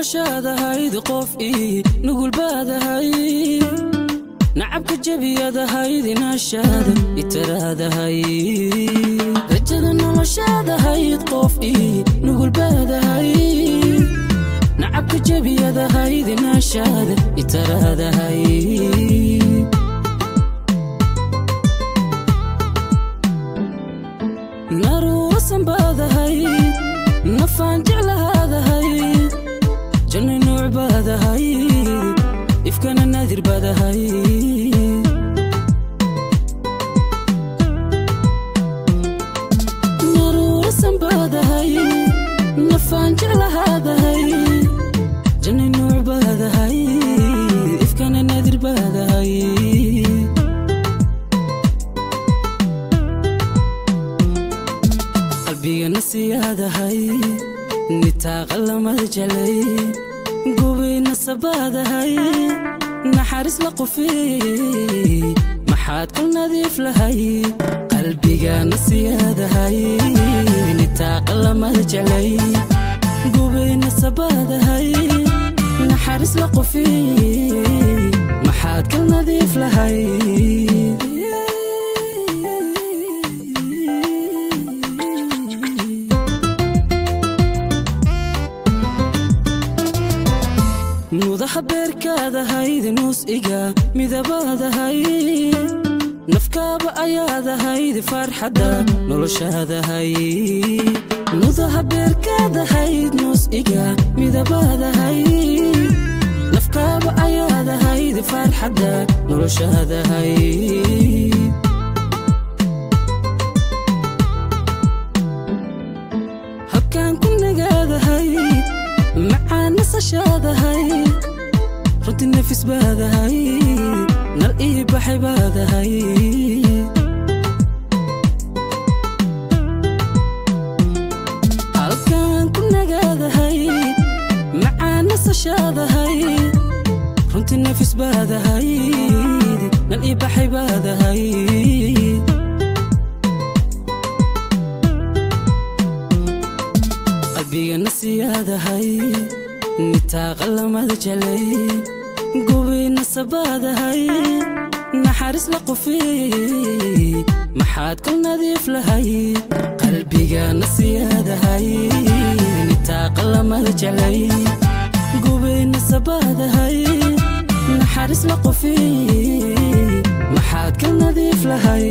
noloshaada hayd qof ii nugul baadahay nacabka jabiyada hayd inaashaada itiraadahay rajada noloshaada hayd qof ii nugul baadahay nacabka jabiyada hayd inaashaada itiraadahay naruusan baadahay nafaan jeclahaadahay janno nuuc baadahay ifkana naadir baadahay naruusan baadahay nafaan jeclahaadahay janno nuuc baadahay ifkana naadir baadahay qalbigana siyaadahay nitaaqa lamada jelay gubina sabaadahay naxariis la qufay maxaad ku nadiif lahay qalbigana siyaadahay nitaaqa lamada jelay gubina sabaadahay naxariis la qufay maxaad ku nadiif lahay nudaha beerkaada hayd nuus iga midabaadahay nafkaaba ayaada hayd farxadda noloshaada hay nudaha beerkaada hayd nuus iga midabaadahay nafkaaba ayaada hayd farxadda noloshaada hay habkaan ku nagaadahay macaan nasashaadahay runti nafis baadahay nal ii baxay baadahay halkaan ku nagaadahay macaan nasashaadahay runti nafis baadahay nal ii baxay baadahay qalbigana siyaadahay nitaaqa lamada jelay gubina sabaadahay naxariis la qufay maxaad ku nadiif lahay qalbigana siyaadahay nitaaqa lamada jelay gubina sabaadahay naxariis la qufay maxaad ku nadiif lahay